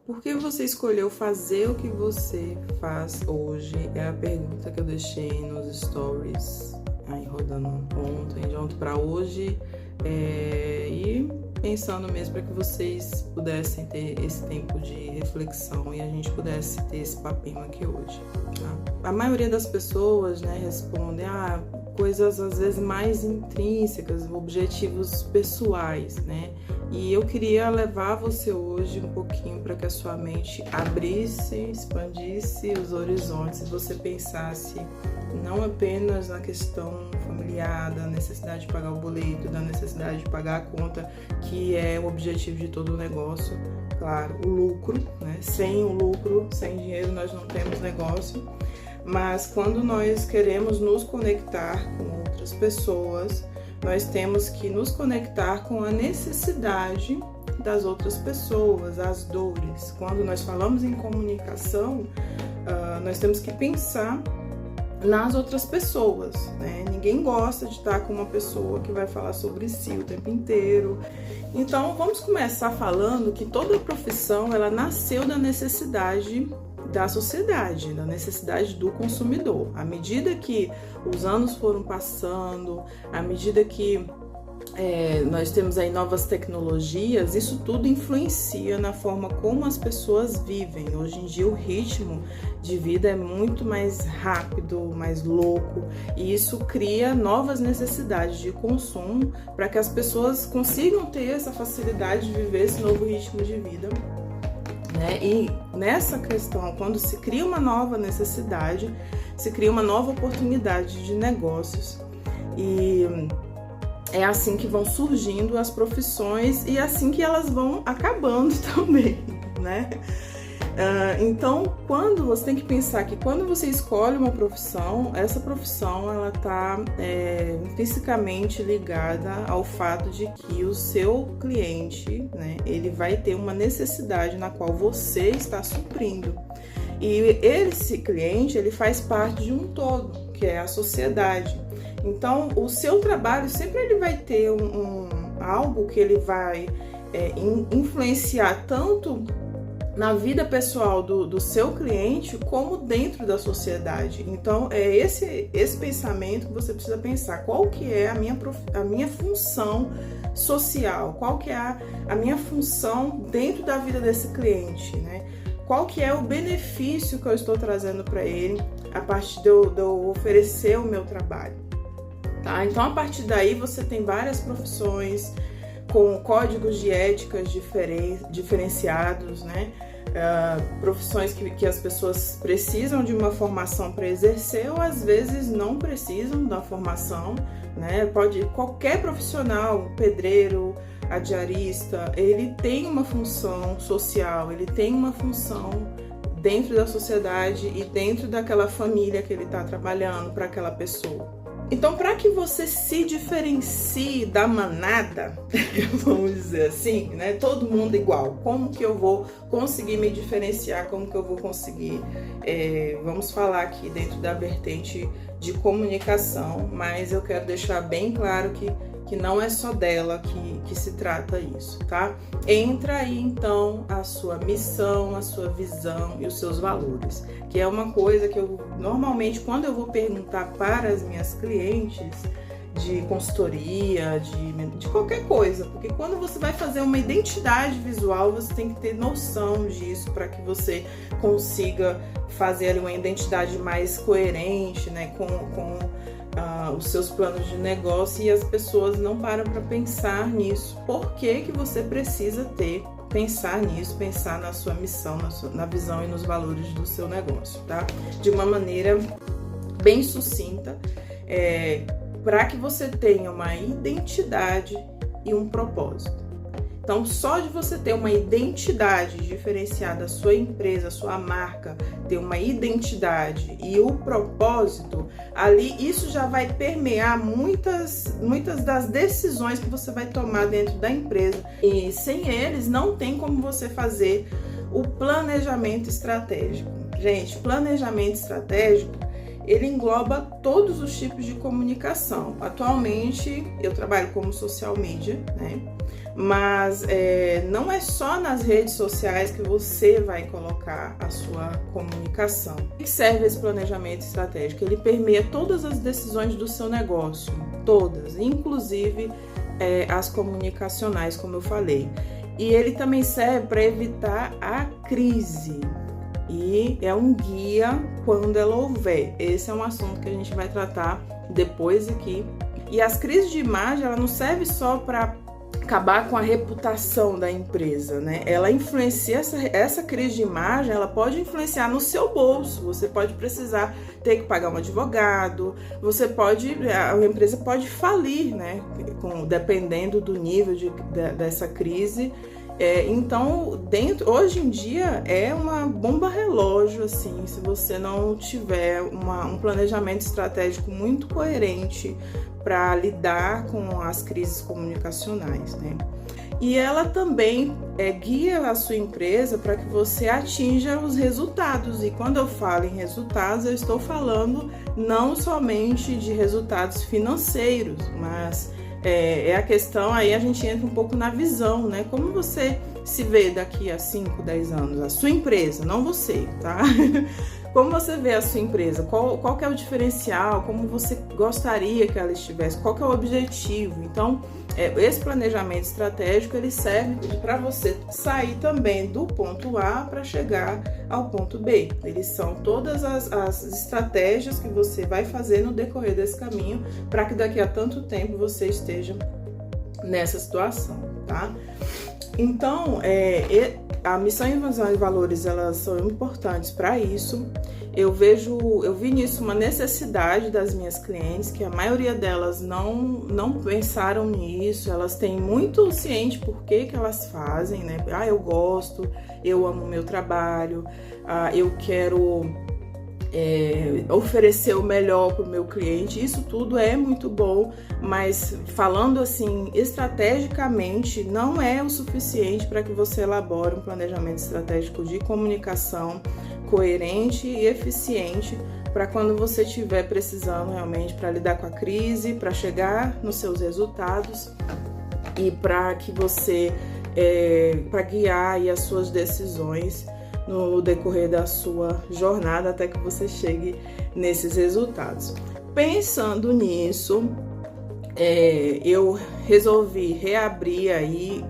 Por que você escolheu fazer o que você faz hoje? É a pergunta que eu deixei nos stories, aí rodando ontem, de ontem para hoje, e pensando mesmo para que vocês pudessem ter esse tempo de reflexão e a gente pudesse ter esse papinho aqui hoje, tá? A maioria das pessoas, né, respondem coisas às vezes mais intrínsecas, objetivos pessoais, né? E eu queria levar você hoje um pouquinho para que a sua mente abrisse, expandisse os horizontes e você pensasse não apenas na questão familiar, da necessidade de pagar o boleto, da necessidade de pagar a conta, que é o objetivo de todo o negócio, claro, o lucro, né? Sem o lucro, sem dinheiro, nós não temos negócio. Mas quando nós queremos nos conectar com outras pessoas, nós temos que nos conectar com a necessidade das outras pessoas, as dores. Quando nós falamos em comunicação, nós temos que pensar nas outras pessoas, né? Ninguém gosta de estar com uma pessoa que vai falar sobre si o tempo inteiro. Então, vamos começar falando que toda profissão, ela nasceu da necessidade da sociedade, da necessidade do consumidor. À medida que os anos foram passando, à medida que nós temos aí novas tecnologias, isso tudo influencia na forma como as pessoas vivem. Hoje em dia o ritmo de vida é muito mais rápido, mais louco, e isso cria novas necessidades de consumo para que as pessoas consigam ter essa facilidade de viver esse novo ritmo de vida. E nessa questão, quando se cria uma nova necessidade, se cria uma nova oportunidade de negócios, e é assim que vão surgindo as profissões e assim que elas vão acabando também, né? Então, quando você tem que pensar que quando você escolhe uma profissão, essa profissão ela está intrinsecamente ligada ao fato de que o seu cliente, né, ele vai ter uma necessidade na qual você está suprindo. E esse cliente, ele faz parte de um todo, que é a sociedade. Então, o seu trabalho sempre ele vai ter algo que ele vai influenciar tanto na vida pessoal do seu cliente, como dentro da sociedade. Então, é esse pensamento que você precisa pensar. Qual que é a minha função social? Qual que é a minha função dentro da vida desse cliente, né? Qual que é o benefício que eu estou trazendo para ele a partir de eu oferecer o meu trabalho? Tá? Então, a partir daí, você tem várias profissões com códigos de éticas diferenciados, né? Profissões que as pessoas precisam de uma formação para exercer, ou às vezes não precisam da formação, né? Qualquer profissional, pedreiro, diarista, ele tem uma função social, ele tem uma função dentro da sociedade e dentro daquela família que ele está trabalhando para aquela pessoa. Então, para que você se diferencie da manada, vamos dizer assim, né? Todo mundo igual. Como que eu vou conseguir me diferenciar? Como que eu vou conseguir? Vamos falar aqui dentro da vertente de comunicação, mas eu quero deixar bem claro que não é só dela que se trata isso, tá? Entra aí, então, a sua missão, a sua visão e os seus valores, que é uma coisa que eu, normalmente, quando eu vou perguntar para as minhas clientes de consultoria, de qualquer coisa, porque quando você vai fazer uma identidade visual, você tem que ter noção disso para que você consiga fazer ali uma identidade mais coerente, né, com os seus planos de negócio, e as pessoas não param para pensar nisso. Por que você precisa pensar nisso, pensar na sua missão, na visão e nos valores do seu negócio, tá? De uma maneira bem sucinta, para que você tenha uma identidade e um propósito. Então, só de você ter uma identidade diferenciada, a sua empresa, a sua marca, ter uma identidade e o propósito, ali isso já vai permear muitas das decisões que você vai tomar dentro da empresa. E sem eles, não tem como você fazer o planejamento estratégico. Gente, planejamento estratégico, ele engloba todos os tipos de comunicação. Atualmente, eu trabalho como social media, né? Mas não é só nas redes sociais que você vai colocar a sua comunicação. O que serve esse planejamento estratégico? Ele permeia todas as decisões do seu negócio, todas, inclusive as comunicacionais, como eu falei. E ele também serve para evitar a crise. E é um guia quando ela houver. Esse é um assunto que a gente vai tratar depois aqui. E as crises de imagem, ela não serve só para acabar com a reputação da empresa, né? Ela influencia, essa crise de imagem, ela pode influenciar no seu bolso. Você pode precisar ter que pagar um advogado, a empresa pode falir, né? Dependendo do nível dessa crise. Então, hoje em dia é uma bomba relógio, assim, se você não tiver um planejamento estratégico muito coerente para lidar com as crises comunicacionais, né? E ela também guia a sua empresa para que você atinja os resultados. E quando eu falo em resultados, eu estou falando não somente de resultados financeiros, mas a questão, aí a gente entra um pouco na visão, né? Como você se vê daqui a 5, 10 anos? A sua empresa, não você, tá? Como você vê a sua empresa? Qual que é o diferencial? Como você gostaria que ela estivesse? Qual que é o objetivo? Então, esse planejamento estratégico, ele serve para você sair também do ponto A para chegar ao ponto B. Eles são todas as estratégias que você vai fazer no decorrer desse caminho para que daqui a tanto tempo você esteja nessa situação, tá? Então, a missão e visão e valores, elas são importantes para isso. Eu vi nisso uma necessidade das minhas clientes, que a maioria delas não pensaram nisso, elas têm muito ciente por que elas fazem, né? Eu gosto, eu amo o meu trabalho, eu quero oferecer o melhor para o meu cliente. Isso tudo é muito bom, mas falando assim estrategicamente, não é o suficiente para que você elabore um planejamento estratégico de comunicação coerente e eficiente para quando você estiver precisando realmente para lidar com a crise, para chegar nos seus resultados e para que você para guiar aí as suas decisões no decorrer da sua jornada até que você chegue nesses resultados. Pensando nisso, eu resolvi reabrir aí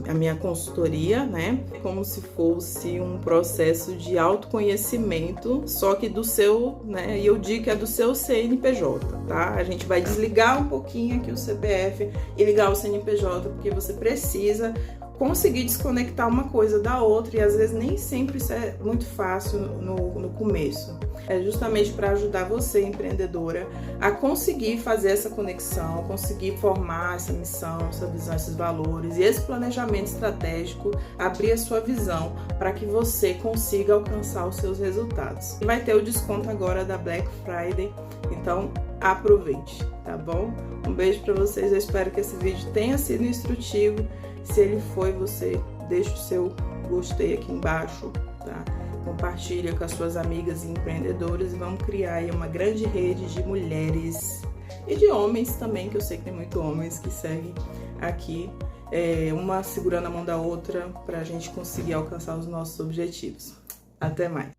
a minha consultoria, né? Como se fosse um processo de autoconhecimento, só que do seu, né? E eu digo que é do seu CNPJ, tá? A gente vai desligar um pouquinho aqui o CPF e ligar o CNPJ, porque você precisa conseguir desconectar uma coisa da outra, e às vezes nem sempre isso é muito fácil no começo. É justamente para ajudar você, empreendedora, a conseguir fazer essa conexão, conseguir formar essa missão, essa visão, esses valores e esse planejamento estratégico, abrir a sua visão para que você consiga alcançar os seus resultados. E vai ter o desconto agora da Black Friday, então aproveite, tá bom? Um beijo para vocês, eu espero que esse vídeo tenha sido instrutivo. Se ele foi, você deixa o seu gostei aqui embaixo, tá? Compartilha com as suas amigas e empreendedoras e vamos criar aí uma grande rede de mulheres e de homens também, que eu sei que tem muitos homens que seguem aqui, uma segurando a mão da outra para a gente conseguir alcançar os nossos objetivos. Até mais!